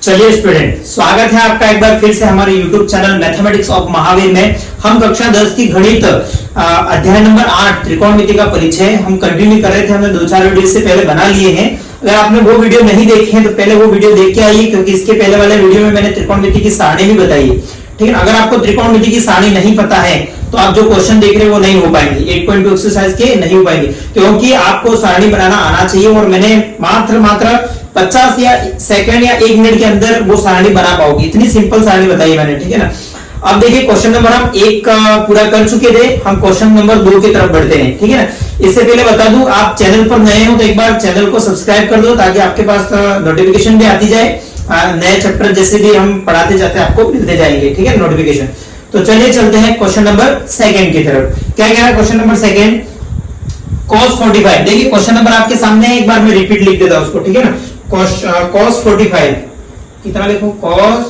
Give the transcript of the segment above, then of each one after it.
चलिए स्टूडेंट, स्वागत है आपका एक बार फिर से हमारे YouTube channel mathematics of Mahavir में। हम कक्षा 10 की गणित अध्याय नंबर 8 त्रिकोणमिति का परिचय हम कंटिन्यू कर रहे थे। हमने 2-4 वीडियो से पहले बना लिए हैं। अगर आपने वो वीडियो नहीं देखे हैं तो पहले वो वीडियो देख के आइए, क्योंकि इसके पहले वाले वीडियो में मैंने त्रिकोणमिति की सारणी भी बताई है। ठीक है, अगर आपको त्रिकोणमिति की सारणी नहीं पता है तो आप जो क्वेश्चन देख रहे हैं वो नहीं हो पाएंगे, 8.2 एक्सरसाइज के नहीं हो पाएंगे, क्योंकि आपको सारणी बनाना आना चाहिए। और मैंने मात्र 50 या सेकंड या 1 मिनट के अंदर वो सारणी बना पाओगे, इतनी सिंपल सारणी बताई मैंने। ठीक है ना, अब देखिए क्वेश्चन नंबर हम 1 का पूरा कर चुके थे, हम क्वेश्चन नंबर 2 की तरफ बढ़ते हैं। ठीक है ना, इससे पहले बता दूं, आप चैनल पर नए हो तो एक बार चैनल को सब्सक्राइब कर दो, ताकि आपके पास नोटिफिकेशन भी आती जाए। नए चैप्टर जैसे भी हम पढ़ाते जाते हैं आपको मिलते जाएंगे। ठीक है, नोटिफिकेशन। तो चलिए चलते हैं क्वेश्चन नंबर 2 की तरफ। क्या कह रहा है क्वेश्चन नंबर 2? cos 45। देखिए क्वेश्चन नंबर आपके सामने है, एक बार मैं रिपीट लिख देता हूं उसको। ठीक है ना, cos 45 कितना लिखो, cos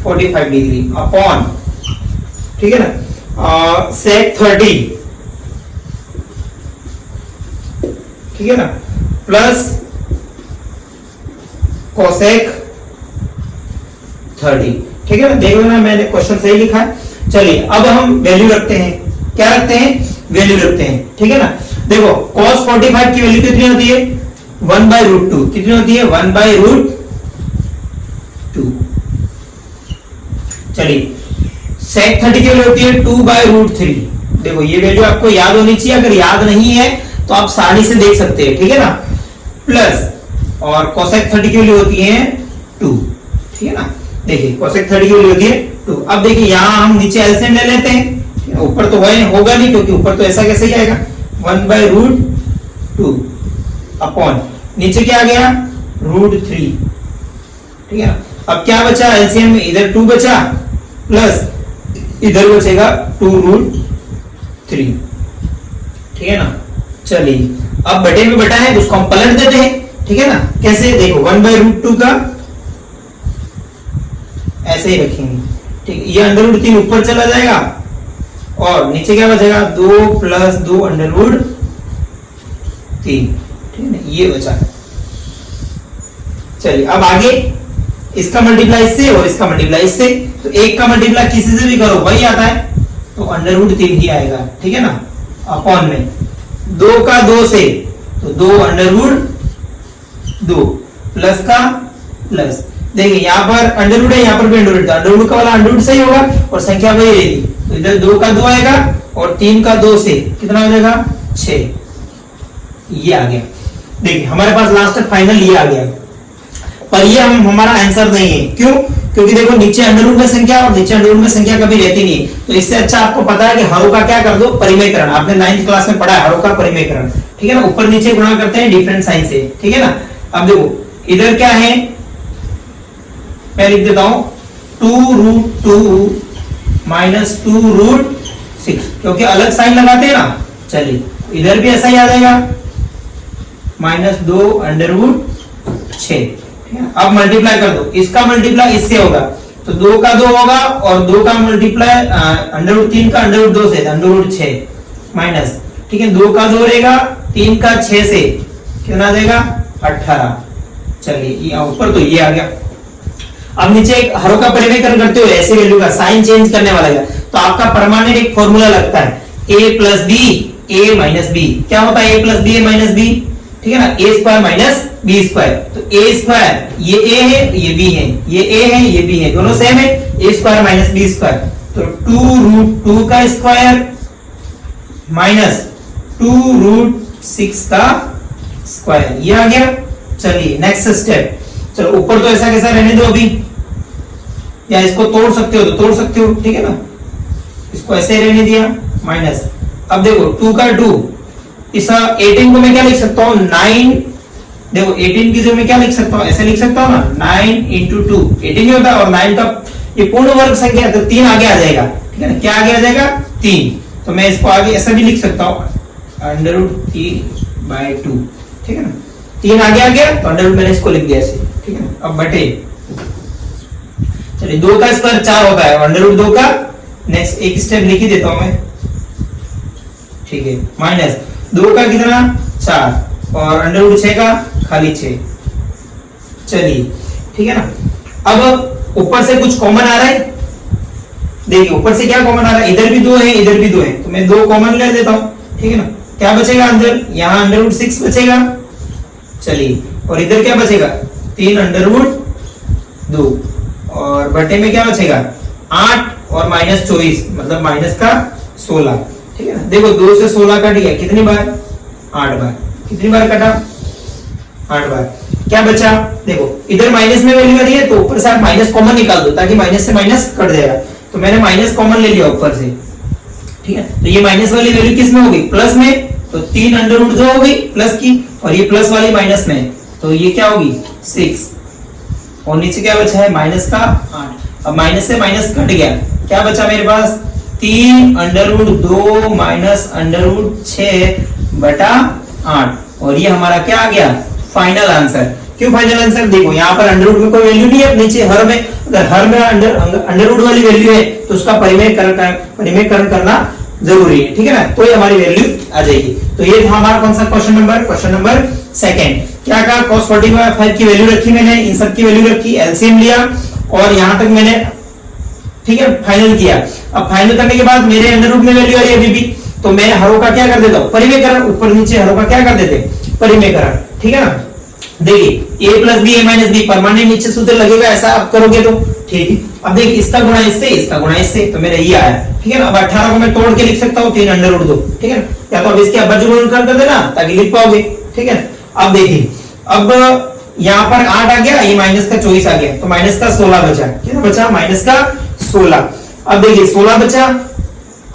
45 डिग्री अपॉन, ठीक है ना, sec 30, ठीक है ना, प्लस cosec 30। ठीक है ना, देख लेना मैंने क्वेश्चन सही लिखा है। चलिए अब हम वैल्यू रखते हैं। क्या रखते हैं? वैल्यू रखते हैं। ठीक है ना, देखो cos 45 की वैल्यू कितनी होती है? 1/√2। कितनी होती है? 1/√2। चलिए sec 30 की वैल्यू होती है 2/√3। देखो ये वैल्यू आपको याद होनी चाहिए, अगर याद नहीं है तो आप सारणी से देख सकते हैं। ठीक है ना, प्लस और cosec 30 की वैल्यू होती है 2। ठीक है ना, देखिए cosec 30 की वैल्यू होती है 2। अब देखिए यहां हम नीचे एलसीएम ले लेते हैं। ऊपर तो होगा नहीं, क्योंकि ऊपर तो ऐसा कैसे ही आएगा, 1/√2 अपॉन नीचे क्या आ गया, √3। ठीक है ना, अब क्या बचा एलसीएम में? इधर 2 बचा, प्लस इधर बचेगा 2√3। ठीक है ना, चलिए अब बटे में बटा है, उसको हम पलट देते हैं। ठीक है ना, कैसे? देखो 1/√2 का ऐसे ही रखेंगे। ठीक, ये √3 ऊपर चला जाएगा और नीचे क्या बचेगा, 2 + 2 √3। ठीक है ना, ये बचा। चलिए अब आगे इसका मल्टीप्लाई इससे और इसका मल्टीप्लाई इससे, तो एक का मल्टीप्लाई किसी से भी करो वही आता है, तो √3 ही आएगा। ठीक है ना, अपॉन में 2 का 2 से तो 2 प्लस का प्लस। देखिए यहाँ पर अंडरवुड है, यहाँ पर भी अंडरवुड, तो अंडरवुड का वाला अंडरवुड सही होगा और संख्या वही रहेगी। तो इधर 2 का 2 आएगा और 3 का 2 से कितना हो जाएगा, 6। ये आ गया। देखिए हमारे पास लास्ट तक फाइनल ये आ गया, पर ये हमारा आंसर नहीं है। क्यों? क्योंकि देखो नीचे अंडरवुड में संख्या और नीचे अंडरवुड में संख्या कभी रहती नहीं है। तो इससे अच्छा आपको पता है कि हरों का क्या कर दो, परिमेयकरण। आपने 9th क्लास में पढ़ा है हरों का परिमेयकरण। ठीक है ना, ऊपर नीचे गुणा करते हैं डिफरेंट साइन से। ठीक है ना, अब देखो इधर क्या है, मैं लिख देता हूं 2√2 - 2√6, क्योंकि अलग साइन लगाते हैं ना। चलिए इधर भी ऐसा ही आ जाएगा, -2√6। अब मल्टीप्लाई कर दो, इसका मल्टीप्लाई इससे होगा तो 2 का 2 होगा और 2 का मल्टीप्लाई √3 का √2 से √6 माइनस। ठीक है, 2 का 2 रहेगा, 3 का 6 से कितना आ जाएगा, 18। चलिए ऊपर तो ये आ गया। अब नीचे एक हरों का परिमेयकरण करते हुए ऐसे वैल्यू का साइन चेंज करने वाला है, तो आपका परमानेंट एक फॉर्मूला लगता है, a + b a - b। क्या होता है a + b a - b? ठीक है ना, a² - b²। तो a², ये a है ये b है, ये a है ये b है, दोनों सेम है, a² - b²। तो 2√2 का स्क्वायर माइनस 2√6 का स्क्वायर, ये आ गया। चलिए नेक्स्ट स्टेप। चलो ऊपर तो ऐसा कैसा रहने दो अभी, या इसको तोड़ सकते हो तो तोड़ सकते हो। ठीक है ना, इसको ऐसे रहने दिया माइनस। अब देखो 2 का 2, इस 18 को मैं क्या लिख सकता हूँ, 9। देखो 18 की जगह मैं क्या लिख सकता हूँ, ऐसे लिख सकता हूँ ना, 9 × 2 18 ही होता है, और 9 का ये पूर्ण वर्ग संख्या है तो 3 आगे आ जाएगा। ठीक है ना, क्या आगे आ जाएगा, 3। तो मैं इसको आगे ऐसा भी लिख सकता हूँ, √3/2। ठीक है ना, 3 आगे आ गया तो अंडरवुड मैंने इसको लिख दिया ऐसे। ठीक है ना, अब बटे, चलिए 2 का स्क्वायर 4 होता है, √2 का नेक्स्ट एक स्टेप लिख ही देता हूं मैं। ठीक है, माइनस 2 का कितना, 4 और √6 का खाली 6। चलिए ठीक है ना। अब ऊपर से कुछ कॉमन आ रहा है, देखिए ऊपर से क्या कॉमन आ रहा है, इधर भी 2 है इधर भी 2 है, तो मैं 2 कॉमन ले लेता हूं, ठीक है ना। क्या बचेगा अंदर, यहाँ √6 बचेगा, चलिए, और इधर क्या बचेगा 3√2, और बटे में क्या बचेगा 8 और -24 मतलब माइनस का 16, ठीक है ना। देखो 2 से 16 कट गया, कितनी बार 8 बार, कितनी बार कटा 8 बार। क्या बचा, देखो इधर माइनस में वैल्यू आ रही है तो ऊपर से आप माइनस कॉमन निकाल दो ताकि माइनस से माइनस कट जाएगा, तो मैंने माइनस कॉमन ले लिया ऊपर से, ठीक है। तो ये माइनस वाली वैल्यू किस में होगी, प्लस में, तो 3√2 हो गई प्लस की, और ये प्लस वाली माइनस में, तो ये क्या होगी 6, और नीचे क्या बचा है माइनस का 8। अब माइनस से माइनस कट गया, क्या बचा मेरे पास 3√2 माइनस √6 बटा 8, और ये हमारा क्या आ गया फाइनल आंसर। क्यों फाइनल आंसर, देखो यहाँ पर अंडर रूट में कोई वैल्यू नहीं है, नीचे हर में, अगर हर में अंडर रूट वाली वैल्यू है तो उसका परिमेयकरण करना जरूरी है, ठीक है ना, तो ये हमारी वैल्यू आ जाएगी। तो ये था हमारा कौन सा क्वेश्चन नंबर सेकंड। क्या कहा, cos 45 की वैल्यू रखी मैंने, इन सब की वैल्यू रखी, एलसीएम लिया, और यहां तक मैंने, ठीक है, फाइनल किया। अब फाइनल करने के बाद मेरे अंडर रूट में वैल्यू आ रही है अभी भी, तो मैं हरों का क्या कर देता हूं परिमेयकरण, ऊपर नीचे हरों का क्या कर देते परिमेयकरण, ठीक है ना। देखिए a plus B a minus B permanent नीचे सूत्र लगेगा, ऐसा आप करोगे तो ठीक है। अब देखिए इसका गुणा इससे, इसका गुणा इससे, तो मेरा ये आया, ठीक है ना। अब 18 को मैं तोड़ के लिख सकता हूँ 3√2, ठीक है ना, या तो अब इसके अबज कर देना ताकि लिख पाओगे, ठीक है। अब देखिए, अब यहाँ पर 8 आ गया, ये माइनस का 24 आ गया, तो माइनस का 16 बचा, कितना बचा माइनस का 16। अब देखिए 16 बचा,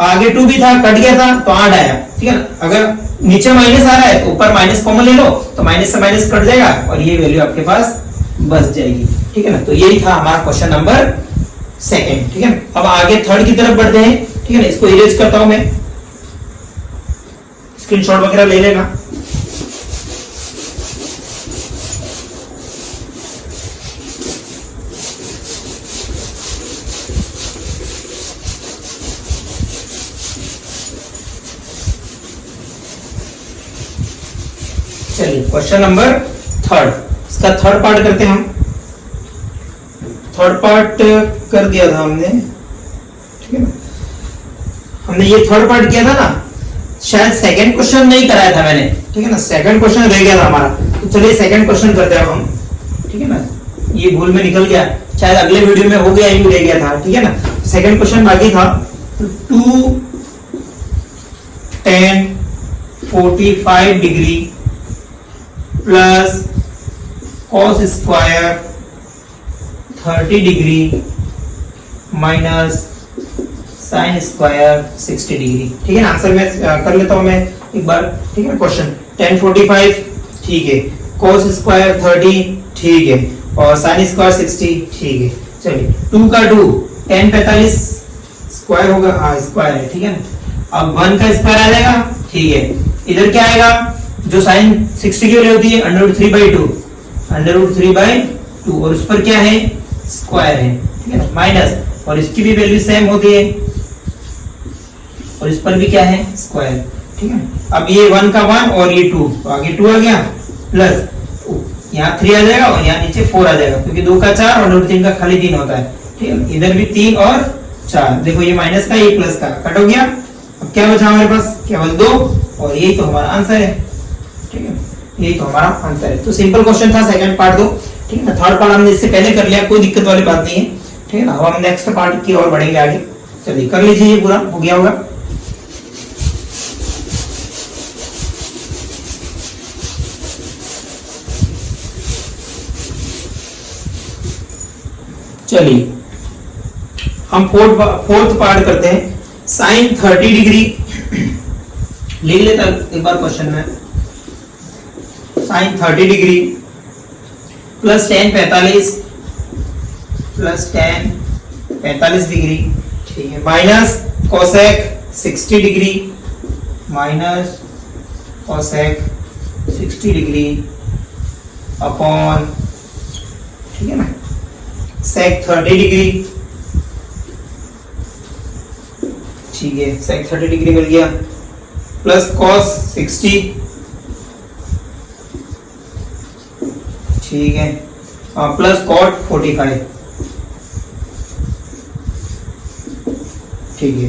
आगे 2 भी था कट गया था तो 8 आया, ठीक है ना। अगर नीचे माइनस आ रहा है तो ऊपर माइनस कॉमन ले लो, तो माइनस से माइनस कट जाएगा और ये वैल्यू आपके पास बच जाएगी, ठीक है ना। तो यही था हमारा क्वेश्चन नंबर सेकंड, ठीक है। अब आगे थर्ड की तरफ बढ़ते हैं, ठीक है ना। इसको इरेज करता हूं मैं, स्क्रीनशॉट वगैरह ले लेना। चलिए क्वेश्चन नंबर थर्ड, इसका थर्ड पार्ट करते हैं हम। थर्ड पार्ट कर दिया था हमने, ठीक है ना। हमने ये थर्ड पार्ट किया था ना, शायद सेकंड क्वेश्चन नहीं कराया था मैंने, ठीक है ना, सेकंड क्वेश्चन रह गया था हमारा। तो चलिए सेकंड क्वेश्चन करते हैं हम, ठीक है ना। ये भूल में निकल गया, शायद अगले वीडियो में हो गया, ये रह गया था, ठीक है ना। सेकंड क्वेश्चन बाकी था, 2 tan 45 degree plus cos square 30 degree minus sine square 60 degree, ठीक है ना। आंसर मैं कर लेता हूं मैं एक बार, ठीक है। क्वेश्चन tan 45 ठीक है, cos स्क्वायर 30 ठीक है, और साइन स्क्वायर 60 ठीक है। चलिए 2 का 2 tan 45 स्क्वायर होगा, हाँ स्क्वायर है, ठीक है ना। अब 1 का स्क्वायर आ जाएगा, ठीक है। इधर क्या आएगा, जो साइन 60 की वैल्यू होती है √3/2, √3/2, और उस पर क्या है स्क्वायर है, ठीक है ना, माइनस, और इसकी भी वैल्यू सेम होती है, और इस पर भी क्या है स्क्वायर, ठीक है। अब ये 1 का 1 और ये 2, तो आगे 2 आ गया, प्लस यहाँ 3 आ जाएगा और यहाँ नीचे 4 आ जाएगा, क्योंकि 2 का 4 और √3 का खाली 3 होता है, ठीक है। इधर भी 3 और 4, देखो ये माइनस का ये प्लस का कट हो गया। अब क्या बचा हमारे पास, केवल 2, और यही तो हमारा आंसर है, ठीक है। यही तो हमारा आंसर है। तो सिंपल क्वेश्चन था सेकंड पार्ट दो, ठीक है ना। थर्ड पार्ट हमने इससे पहले कर लिया, कोई दिक्कत वाली बात नहीं है, ठीक है ना। अब हम नेक्स्ट पार्ट की ओर बढ़ेंगे आगे, चलिए कर लीजिए, ये पूरा हो गया होगा। चलिए हम फोर्थ पार्ट करते हैं, साइन 30 डिग्री लिख लेता एक बार क्वेश्चन में, sine 30 degree plus tan 45 degree, ठीक है, minus cosec 60 degree, minus cosec 60 degree upon, ठीक है ना, सेक 30 डिग्री, ठीक है, सेक 30 डिग्री मिल गया, प्लस cos 60, ठीक है, प्लस कॉट 45। ठीक है,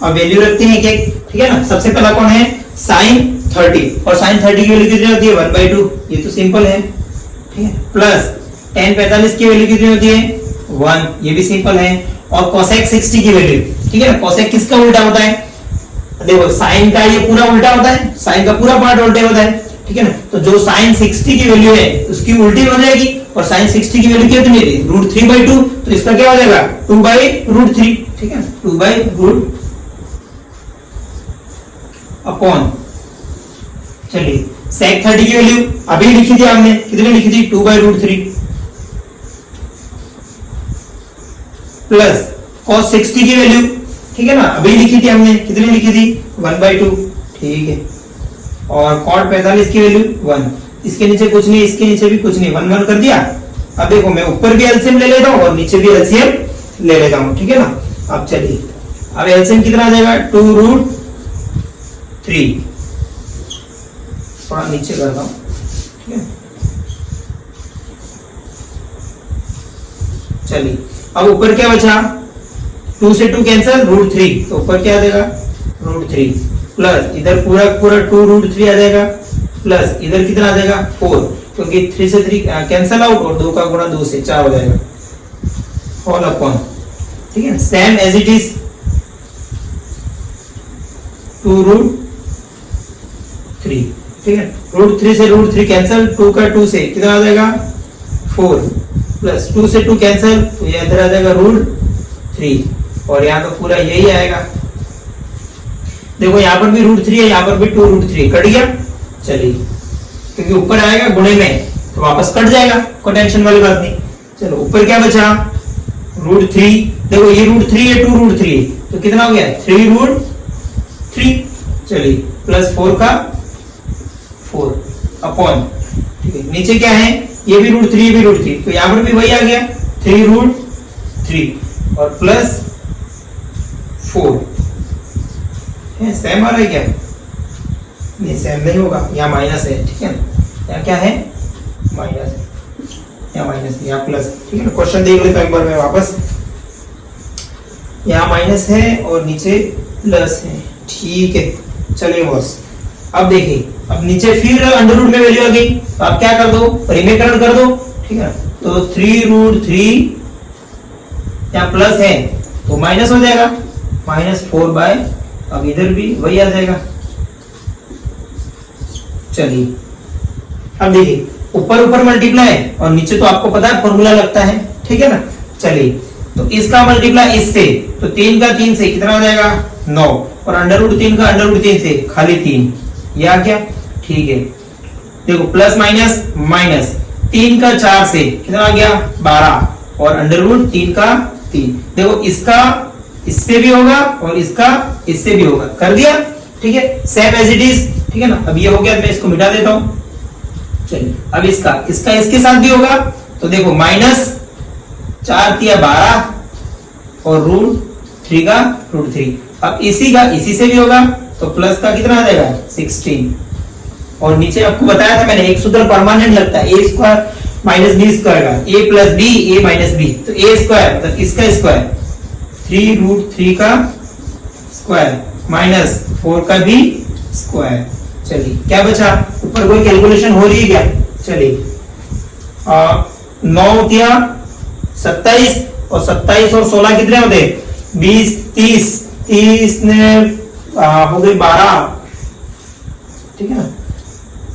अब वैल्यू रखते हैं क्या, ठीक है ना। सबसे पहला कौन है, साइन 30, और साइन 30 की वैल्यू कितनी होती है 1/2, ये तो सिंपल है, ठीक है। प्लस tan 45 की वैल्यू कितनी होती है 1, ये भी सिंपल है। और कोसेक 60 की वैल्यू, ठीक है ना। कोसेक किसका उल्टा होता है, देखो साइन का ये पूरा उल्टा होता है, साइन का पूरा पार्ट उल्टे होता है, ठीक है ना। तो जो साइन 60 की वैल्यू है उसकी उल्टी हो जाएगी, और साइन 60 की वैल्यू कितनी थी √3/2, तो इसका क्या हो जाएगा 2/√3, ठीक है, 2/√। अपॉन, चलिए सेक 30 की वैल्यू अभी लिखी थी हमने, कितनी लिखी थी 2/√3, प्लस cos 60 की वैल्यू, ठीक है ना, अभी लिखी थी हमने, कितनी लिखी थी 1/2, ठीक है। और cot 45 की वैल्यू 1, इसके नीचे कुछ नहीं, इसके नीचे भी कुछ नहीं, 1 1 कर दिया। अब देखो मैं ऊपर भी एलसीएम ले लेता हूँ और नीचे भी एलसीएम ले लेता हूँ, ठीक है ना। अब चलिए, अब एलसीएम कितना आ जाएगा 2√3, थोड़ा नीचे करता हूँ, ठीक है। चलिए, अब ऊपर क्या बचा, 2 से 2 कैंसिल, √3, तो ऊपर क्या आ जाएगा √3, प्लस इधर पूरा पूरा 2√3 आ जाएगा, प्लस इधर कितना आ जाएगा 4, क्योंकि 3 से 3 कैंसिल आउट, और 2 का गुणा 2 से 4 हो जाएगा, ऑल अपॉन, ठीक है, सेम एज इट इज 2√3, ठीक है। √3 से √3 कैंसिल, 2 का 2 से कितना आ जाएगा 4, प्लस 2 से 2 कैंसिल, तो ये इधर आ जाएगा √3, और यहाँ तो पूरा यही आएगा। देखो यहाँ पर भी √3 है, यहाँ पर भी 2√3 कट गया, चलिए, क्योंकि ऊपर आएगा गुणे में तो वापस कट जाएगा, कोई टेंशन वाली बात नहीं। चलो ऊपर क्या बचा √3, देखो ये √3 है, 2√3, तो कितना हो गया 3√3, चलिए, प्लस 4 का 4 अपॉन, ठीक है। नीचे क्या है, ये भी √3, ये भी √3, तो यहाँ पर भी वही आ गया 3√3, और प्लस 4 है, सेम आ रहा है क्या, नहीं सेम नहीं होगा, यहाँ माइनस है, ठीक है। यहाँ क्या है माइनस है, यहाँ माइनस है, यहाँ प्लस, ठीक है ना। क्वेश्चन देख लेता हूं एक बार मैं वापस, यहाँ माइनस है और नीचे प्लस है, ठीक है। चलिए बॉस, अब देखिए, अब नीचे फिर अंडर रूट में वैल्यू आ गई, तो आप क्या कर दो, परिमेयकरण कर दो, ठीक है। तो 3√3 यहाँ प्लस है तो माइनस हो जाएगा, -4/, अब इधर भी वही आ जाएगा। चलिए, अब देखिए, ऊपर ऊपर मल्टीप्लाई और नीचे तो आपको पता है फॉर्मूला लगता है, ठीक है ना। चलिए, तो इसका मल्टीप्लाई इससे, तो 3 का 3 से कितना हो जाएगा 9, और √3 का √3 से खाली 3, ये आ गया, ठीक है। देखो प्लस माइनस माइनस, 3 का 4 से कितना आ गया 12, और √3 का 3, देखो इसका इससे भी होगा और इसका इससे भी होगा, कर दिया, ठीक है, सेम एज इट इज, ठीक है ना। अब ये हो गया, मैं इसको मिटा देता हूं। चलिए, अब इसका इसके साथ भी होगा, तो देखो -4 किया 12, और √3 का √3, अब इसी का इसी से भी होगा, तो प्लस का कितना आ जाएगा 16, और नीचे आपको बताया था मैंने, एक सूत्र परमानेंट लगता है, a² - b² का, a + b a - b, तो a² मतलब इसका स्क्वायर, 3√3 का स्क्वायर माइनस 4 का भी स्क्वायर। चलिए, क्या बचा, ऊपर कोई कैलकुलेशन हो रही है क्या, चलिए, 9 किया 27, और 27 और 16 कितने होते 20, 30 ने हो गए 12, ठीक है ना,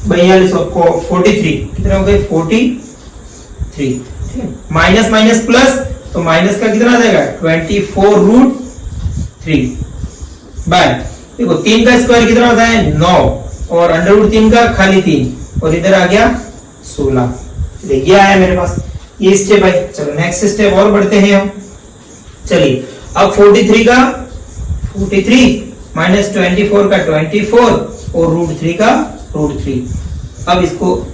42 और 43 कितने हो गए 43, ठीक है। माइनस माइनस प्लस, तो माइनस का कितना आ जाएगा 24√3 बाय, देखो 3 का स्क्वायर कितना होता है 9, और √3 का खाली 3, और इधर आ गया 16, ये आया मेरे पास, ये स्टेप है। चलो नेक्स्ट स्टेप और बढ़ते हैं हम। चलिए, अब 43 का 43 माइनस 24 का 24, और √3 का √3, अब इसको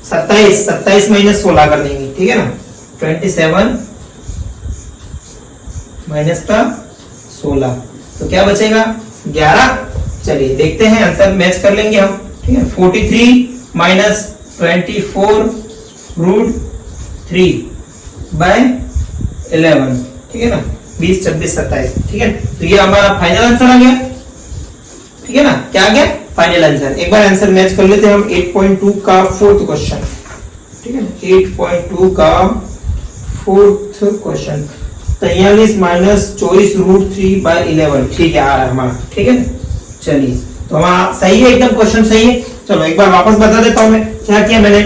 27 माइनस 16 कर देंगे, ठीक है ना, 27 माइनस का 16, तो क्या बचेगा 11। चलिए देखते हैं, आंसर मैच कर लेंगे हम, ठीक है। 43 माइनस 24 √3 3/11, ठीक है ना, 20, 26, 27, ठीक है। तो ये हमारा फाइनल आंसर आ गया, ठीक है ना। क्या आ गया? Final answer. एक बार आंसर मैच कर लेते हैं हम 8.2 का फोर्थ क्वेश्चन, ठीक है ना। 8.2 का फोर्थ क्वेश्चन, 43 माइनस 24√3/11, ठीक है, आ रहा है हमारा, ठीक है। चलिए, तो हमारा सही है, एकदम क्वेश्चन सही है। चलो एक बार वापस बता देता हूं मैं क्या किया मैंने।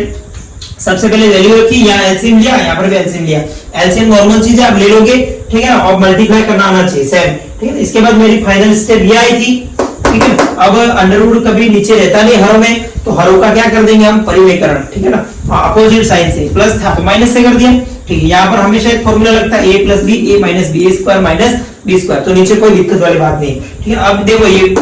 सबसे पहले वैल्यू रखी, यहाँ एलसीएम लिया, यहाँ पर भी एलसीएम लिया। एलसीएम नॉर्मल चीज है, आप ले लोगे, ठीक है ना, और मल्टीप्लाई करना आना चाहिए सेम, ठीक है। इसके बाद मेरी फाइनल स्टेप ये आई थी, ठीक है। अब अंडर रूट कभी नीचे रहता नहीं हरों में, तो हरों का क्या कर देंगे हम? परिमेयकरण, ठीक है ना, अपोजिट साइन से। प्लस था तो माइनस से कर दिया, ठीक है। यहाँ पर हमेशा एक फॉर्मूला लगता है a plus B, a minus B, a square minus B square, तो नीचे कोई दिक्कत वाली बात नहीं, ठीक है। अब देखो ये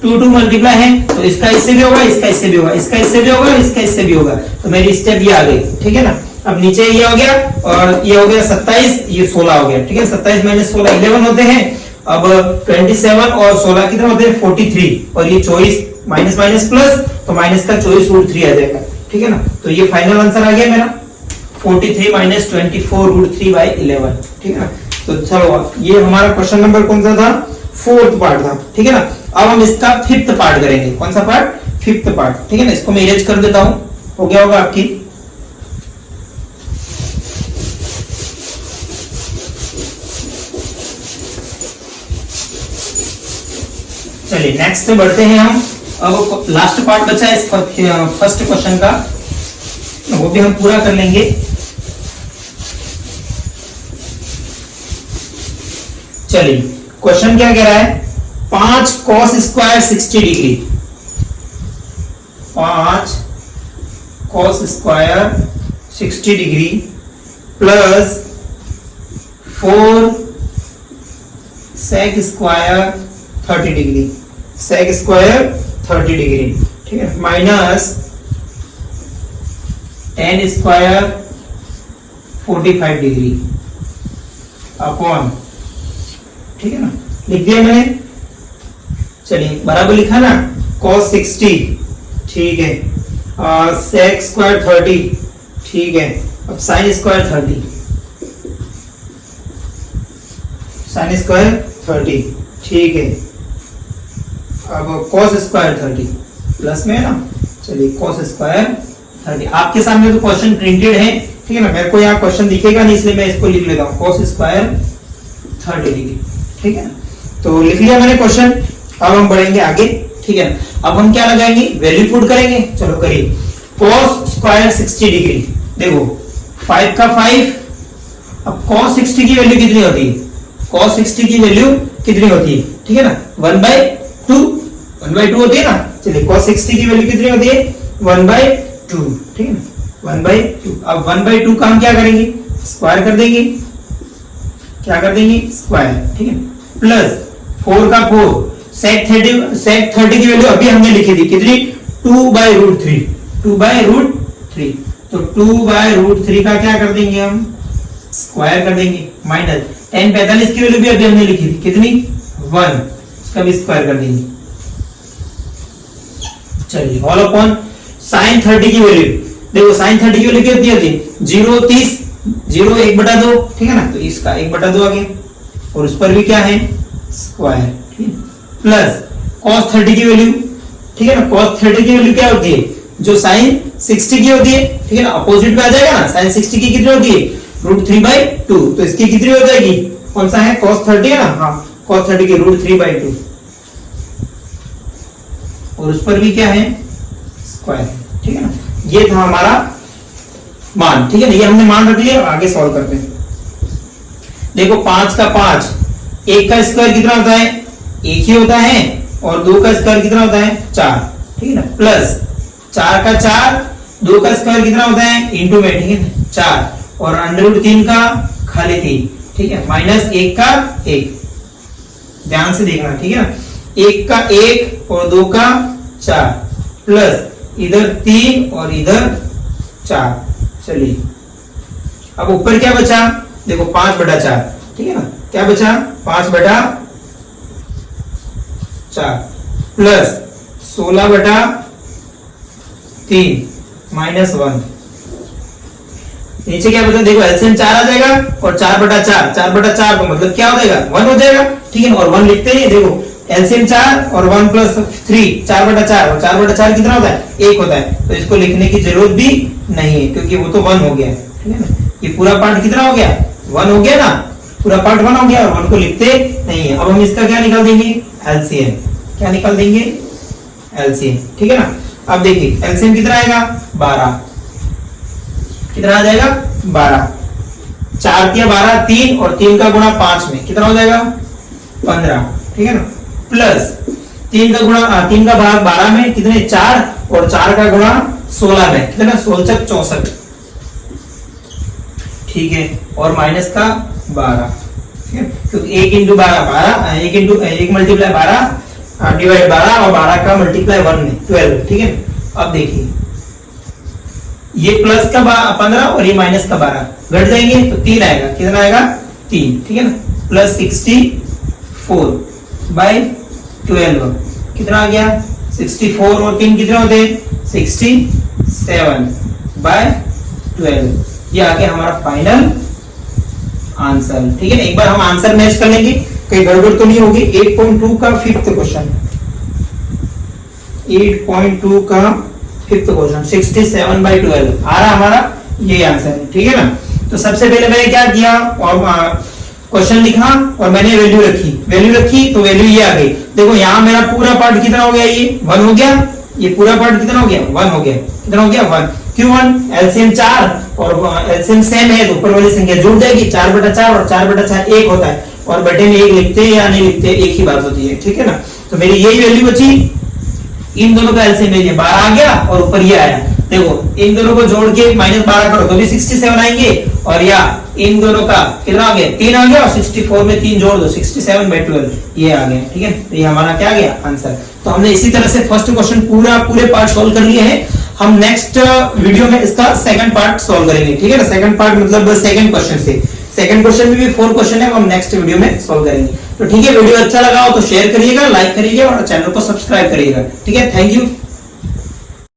2 मल्टीप्लाई है, तो इसका इससे भी होगा, इसका इससे भी होगा, इसका इससे भी होगा, इसका इससे भी होगा, तो मेरी स्टेप ये आ गई, ठीक है ना। अब नीचे ये हो गया और ये हो गया 27, ये 16 हो गया, ठीक है। 27 माइनस 16 11 होते हैं। अब 27 और 16 कितने होते हैं? 43, और ये 24 माइनस माइनस प्लस, तो माइनस का 24√3 आ जाएगा, ठीक है ना। तो ये फाइनल आंसर आ गया मेरा 43 माइनस 24√3/11, ठीक है ना। तो चलो, ये हमारा क्वेश्चन नंबर कौन सा था? फोर्थ पार्ट था, ठीक है ना। अब हम इसका फिफ्थ पार्ट करेंगे। कौन सा पार्ट? फिफ्थ पार्ट, ठीक है ना। इसको मैं इरेज कर देता हूं, हो गया होगा आपकी। चलिए नेक्स्ट पे बढ़ते हैं हम। अब लास्ट पार्ट बचा है इस फर्स्ट क्वेश्चन का, वो भी हम पूरा कर लेंगे। चलिए, क्वेश्चन क्या कह रहा है? 5 cos square 60 degree, 5 cos square 60 degree plus 4 sec square 30 degree, sec square 30 degree, ठीक है, minus tan square 45 degree upon, ठीक है ना, लिख दिया मैंने। चलिए, बराबर लिखा ना, cos 60, ठीक है, sec स्क्वायर 30, ठीक है। अब sin स्क्वायर 30, sin स्क्वायर 30, ठीक है। अब cos स्क्वायर 30 प्लस में है ना। चलिए, cos स्क्वायर 30, आपके सामने तो क्वेश्चन प्रिंटेड है, ठीक है ना। मेरे को यहाँ क्वेश्चन दिखेगा नहीं, इसलिए मैं इसको लिख लेता हूँ, cos स्क्वायर 30 डिग्री, ठीक है ना। तो लिख लिया मैंने क्वेश्चन। अब हम बढ़ेंगे आगे, ठीक है ना। अब हम क्या लगाएंगे? वैल्यू पुट करेंगे। चलो करिए। cos स्क्वायर 60 डिग्री, देखो 5 का 5। अब cos 60 की वैल्यू कितनी होती है? cos 60 की वैल्यू कितनी होती है? ठीक है ना, 1/2, 1/2 होती है ना। चलिए, cos 60 की वैल्यू कितनी होती है? 1/2, ठीक है ना, 1/2। अब 1/2 का हम क्या करेंगे? स्क्वायर कर देंगे। क्या कर देंगे? स्क्वायर, ठीक है। प्लस 4 का 4, sec 30 की वैल्यू अभी हमने लिखी थी कितनी? 2/√3, 2/√3। तो 2/√3 का क्या कर देंगे हम? स्क्वायर कर देंगे। माइनस tan 45 की वैल्यू भी अभी हमने लिखी थी कितनी? 1, इसका भी स्क्वायर कर देंगे। चलिए, ऑल अपॉन sin 30 की वैल्यू, देखो sin 30 की वैल्यू कितनी होती है? 0 30, 0 1/2, ठीक है ना। तो इसका 1/2 आ गया, और उस पर भी क्या है? स्क्वायर, ठीक है। प्लस cos 30 की वैल्यू, ठीक है ना। cos 30 की वैल्यू क्या होती है? जो sin 60 की होती है, ठीक है ना, अपोजिट पे आ जाएगा ना। sin 60 की कितनी होती है? √3/2, तो इसकी कितनी हो जाएगी? कौन सा है? cos 30 है ना, हाँ, cos 30 की √3/2, और उस पर भी क्या है? स्क्वायर, ठीक है ना। ये था हमारा मान, ठीक है ना, ये हमने मान रख लिया। आगे सॉल्व करते हैं। देखो 5 का 5, 1 का स्क्वायर कितना होता है? 1 ही होता है, और 2 का स्क्वायर कितना होता है? 4, ठीक है ना। प्लस 4 का 4, 2 का स्क्वायर कितना होता है? इंटू में, ठीक है ना, 4, और √3 का खाली 3, ठीक है, माइनस 1 का 1। ध्यान से देखना, ठीक है ना। 1 का 1 और 2 का 4, प्लस इधर 3 और इधर 4। चलिए, अब ऊपर क्या बचा? देखो 5/4, ठीक है ना। क्या बचा? 5/4 प्लस 16/3 -1। नीचे क्या बचा, देखो एलसीएम 4 आ जाएगा और 4/4, 4/4 का मतलब क्या हो जाएगा 1 हो जाएगा, ठीक है। और 1 लिखते हैं, देखो एलसीएम 4 और 1 + 3 4/4, और 4/4 कितना होता है 1 होता है, तो इसको लिखने की जरूरत भी नहीं है क्योंकि वो तो 1 हो गया, ठीक है ना। ये पूरा पार्ट कितना हो गया 1 हो गया ना, पूरा पार्ट 1 हो गया और 1 को लिखते नहीं है। अब हम इसका क्या निकाल देंगे एलसीएम, क्या निकाल देंगे एलसीएम, ठीक है ना। अब देखिए एलसीएम कितना आएगा 12, कितना आ जाएगा 12, 4 × 12 3 और 3 का गुणा 5 में कितना हो जाएगा 15, ठीक है ना। प्लस 3 का गुणा 3 का भाग 12 में कितने 4 और 4 का गुणा 16 में कितना 16 × 64, ठीक है। और माइनस का 12, ठीक है, क्योंकि 1 × 12 12, 1 मल्टीप्लाई 12 डिवाइड 12 और 12 का मल्टीप्लाई 1 में 12, ठीक है। अब देखिए ये प्लस का 15 और ये माइनस का 12 घट जाएंगे तो 3 आएगा, कितना आएगा 3, ठीक है ना। प्लस 64/12 कितना आ गया 64 और 3 कितने होते हैं 67/12, ये आ गया हमारा फाइनल आंसर, ठीक है ना। एक बार हम आंसर मैच कर लेंगे, कहीं गड़बड़ तो नहीं होगी। 8.2 का 5th क्वेश्चन, 8.2 का 5th क्वेश्चन 67/12 आ रहा हमारा ये आंसर है, ठीक है ना। तो सबसे पहले मैंने क्या किया और क्वेश्चन लिखा और मैंने वैल्यू रखी तो वैल्यू ये आ गई। देखो यहाँ मेरा पूरा पार्ट कितना हो गया, ये 1 हो गया, ये पूरा पार्ट कितना हो गया 1 हो गया, कितना हो गया 1, क्यों 1, एलसीएम 4 और एलसीएम सेम है तो ऊपर वाली संख्या जुड़ जाएगी, 4/4 और 4/4 1 होता है, और बटे में 1 लिखते हैं या नहीं लिखते एक ही बात होती है, ठीक है ना। तो मेरी यही वैल्यू बची, इन दोनों का एलसीएम ये 12 आ गया और ऊपर ये आया। देखो इन दोनों को जोड़ के -12 करो तो भी 67 आएंगे, और या इन दोनों का कितना आ गया 3 आ गया, और 64 में 3 जोड़ दो 67/12 ये आ गया, ठीक है। तो ये हमारा क्या गया आंसर। तो हमने इसी तरह से फर्स्ट क्वेश्चन पूरे पार्ट सोल्व कर लिए हैं। हम नेक्स्ट वीडियो में इसका सेकंड पार्ट सोल्व करेंगे, ठीक है ना। सेकंड पार्ट मतलब सेकंड क्वेश्चन से, सेकंड क्वेश्चन में भी 4 क्वेश्चन है, हम नेक्स्ट वीडियो में सोल्व करेंगे। तो ठीक है, वीडियो अच्छा लगा हो तो शेयर करिएगा, लाइक करिएगा और चैनल को सब्सक्राइब करिएगा, ठीक है। Thank you.